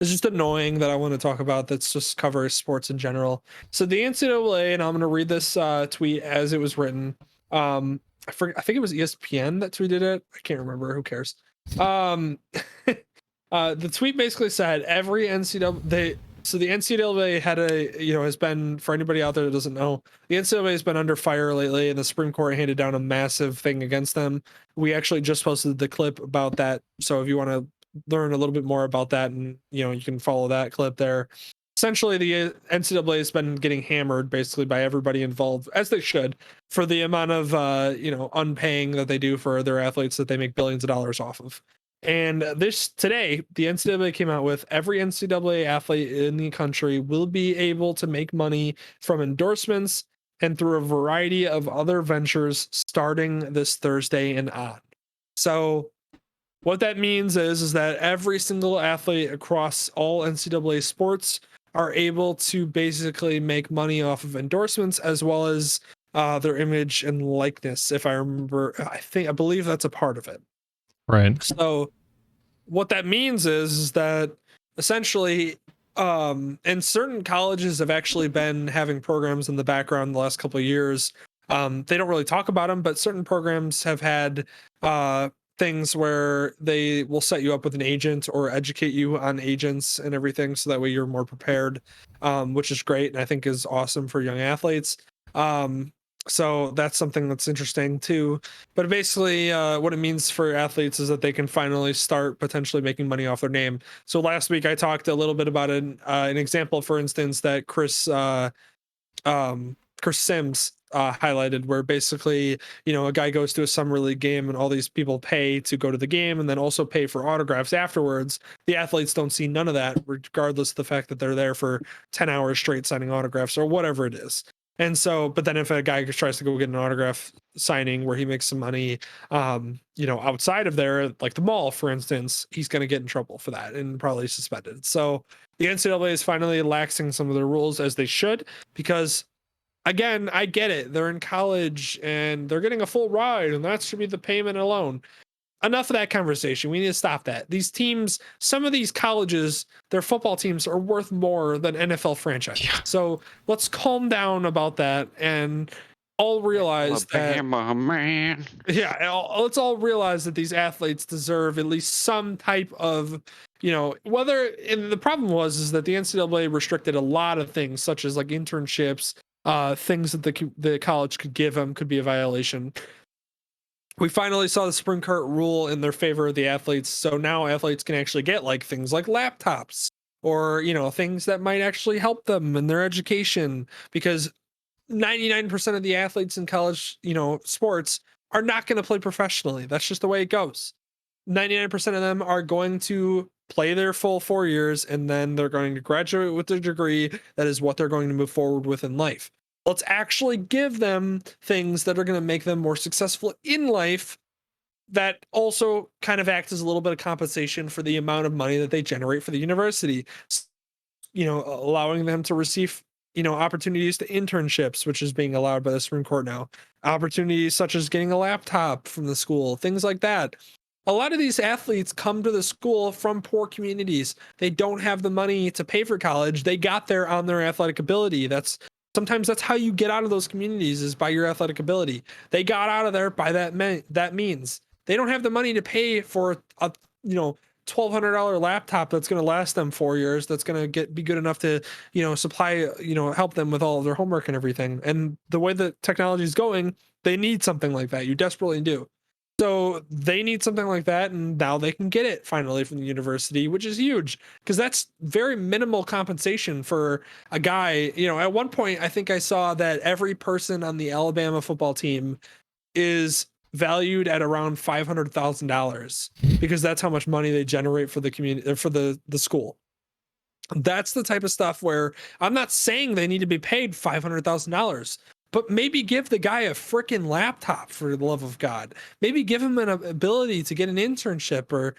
it's just annoying that I want to talk about that's just covers sports in general. So the NCAA, and I'm going to read this tweet as it was written. I think it was ESPN that tweeted it. I can't remember. Who cares? The tweet basically said every NCAA. So the NCAA had has been, for anybody out there that doesn't know, the NCAA has been under fire lately, and the Supreme Court handed down a massive thing against them. We actually just posted the clip about that. So if you want to learn a little bit more about that, and you can follow that clip there. Essentially, the NCAA has been getting hammered basically by everybody involved, as they should, for the amount of unpaying that they do for their athletes that they make billions of dollars off of. And this today, the NCAA came out with every NCAA athlete in the country will be able to make money from endorsements and through a variety of other ventures starting this Thursday and on. So what that means is that every single athlete across all NCAA sports are able to basically make money off of endorsements as well as their image and likeness. If I remember, I believe that's a part of it. Right. So what that means is that essentially, and certain colleges have actually been having programs in the background the last couple of years. They don't really talk about them, but certain programs have had things where they will set you up with an agent or educate you on agents and everything, so that way you're more prepared, which is great and I think is awesome for young athletes. So that's something that's interesting too. But basically, what it means for athletes is that they can finally start potentially making money off their name. So last week I talked a little bit about an example, for instance, that Chris Sims highlighted, where basically, a guy goes to a summer league game and all these people pay to go to the game and then also pay for autographs afterwards. The athletes don't see none of that, regardless of the fact that they're there for 10 hours straight signing autographs or whatever it is. And so, but then if a guy tries to go get an autograph signing where he makes some money, outside of there, like the mall, for instance, he's going to get in trouble for that and probably suspended. So the NCAA is finally laxing some of their rules, as they should, because again, I get it. They're in college and they're getting a full ride, and that should be the payment alone. Enough of that conversation. We need to stop that. These teams, some of these colleges, their football teams are worth more than NFL franchises. Yeah. So let's calm down about that and all realize Alabama, man. Yeah, let's all realize that these athletes deserve at least some type of, whether. And the problem is that the NCAA restricted a lot of things, such as like internships, things that the college could give them could be a violation. We finally saw the Supreme Court rule in their favor of the athletes. So now athletes can actually get like things like laptops or, things that might actually help them in their education, because 99% of the athletes in college, sports are not going to play professionally. That's just the way it goes. 99% of them are going to play their full 4 years and then they're going to graduate with a degree. That is what they're going to move forward with in life. Let's actually give them things that are going to make them more successful in life, that also kind of act as a little bit of compensation for the amount of money that they generate for the university. Allowing them to receive, opportunities to internships, which is being allowed by the Supreme Court now. Opportunities such as getting a laptop from the school, things like that. A lot of these athletes come to the school from poor communities. They don't have the money to pay for college. They got there on their athletic ability. Sometimes that's how you get out of those communities, is by your athletic ability. They got out of there by that means. They don't have the money to pay for a $1,200 laptop that's going to last them 4 years. That's going to be good enough to supply, help them with all of their homework and everything. And the way that technology is going, they need something like that. You desperately do. So they need something like that, and now they can get it finally from the university, which is huge, because that's very minimal compensation for a guy. At one point, I think I saw that every person on the Alabama football team is valued at around $500,000, because that's how much money they generate for the community, for the school. That's the type of stuff where I'm not saying they need to be paid $500,000. But maybe give the guy a freaking laptop, for the love of God. Maybe give him an ability to get an internship, or,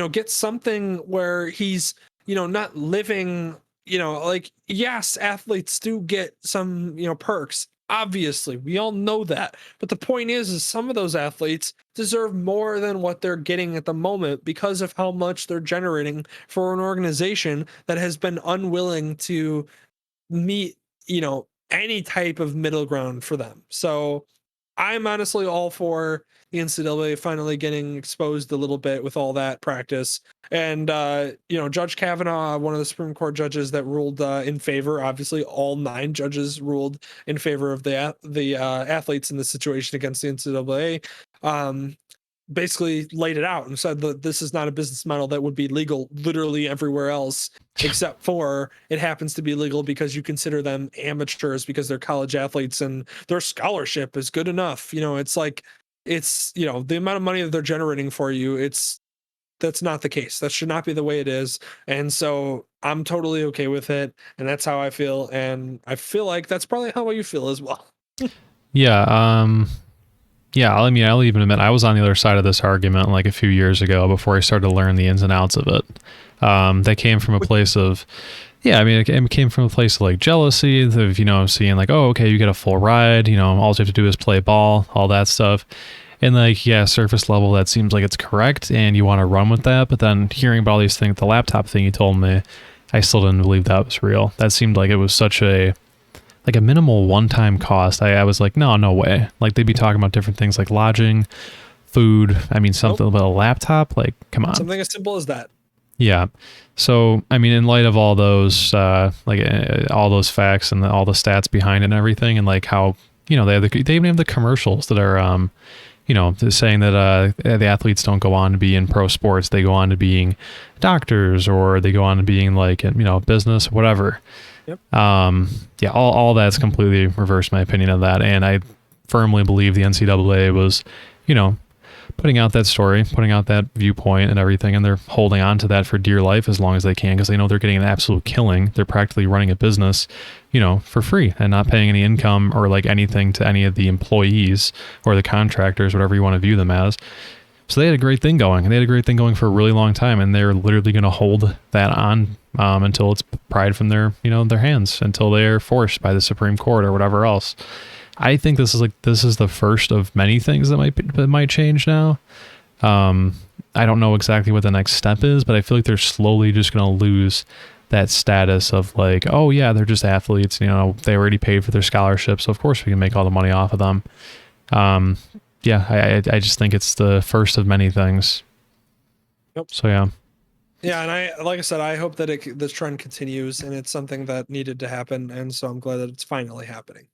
get something where he's, not living, yes, athletes do get some, perks. Obviously, we all know that. But the point is some of those athletes deserve more than what they're getting at the moment because of how much they're generating for an organization that has been unwilling to meet, any type of middle ground for them. So I'm honestly all for the NCAA finally getting exposed a little bit with all that practice. And Judge Kavanaugh, one of the Supreme Court judges that ruled in favor, obviously all 9 judges ruled in favor of the athletes in this situation against the NCAA. Basically laid it out and said that this is not a business model that would be legal literally everywhere else, except for it happens to be legal because you consider them amateurs because they're college athletes and their scholarship is good enough. It's like, the amount of money that they're generating for you, that's not the case. That should not be the way it is. And so I'm totally okay with it. And that's how I feel. And I feel like that's probably how you feel as well. Yeah. Yeah, I mean, I'll even admit I was on the other side of this argument like a few years ago before I started to learn the ins and outs of it. That came from a place of, yeah, I mean, it came from a place of like jealousy of, seeing like, oh, okay, you get a full ride, all you have to do is play ball, all that stuff. And like, yeah, surface level, that seems like it's correct and you want to run with that. But then hearing about all these things, the laptop thing you told me, I still didn't believe that was real. That seemed like it was such a minimal one-time cost. I was like, no way. Like they'd be talking about different things like lodging, food. I mean, something about a laptop. Like, come on. Something as simple as that. Yeah. So, I mean, in light of all those, all those facts and all the stats behind it and everything, and like how, they even have the commercials that are, saying that the athletes don't go on to be in pro sports. They go on to being doctors or they go on to being like, business, whatever. Yep. Yeah, all that's completely reversed my opinion of that. And I firmly believe the NCAA was, putting out that story, putting out that viewpoint and everything. And they're holding on to that for dear life as long as they can because they know they're getting an absolute killing. They're practically running a business, for free and not paying any income or like anything to any of the employees or the contractors, whatever you want to view them as. So they had a great thing going, and they had a great thing going for a really long time, and they're literally going to hold that on until it's pried from their hands, until they're forced by the Supreme Court or whatever else. I think this is the first of many things that might change now. I don't know exactly what the next step is, but I feel like they're slowly just going to lose that status of like, oh yeah, they're just athletes. They already paid for their scholarships, so of course we can make all the money off of them. Yeah, I just think it's the first of many things. Yep. So yeah. Yeah, and like I said, I hope that this trend continues, and it's something that needed to happen, and so I'm glad that it's finally happening.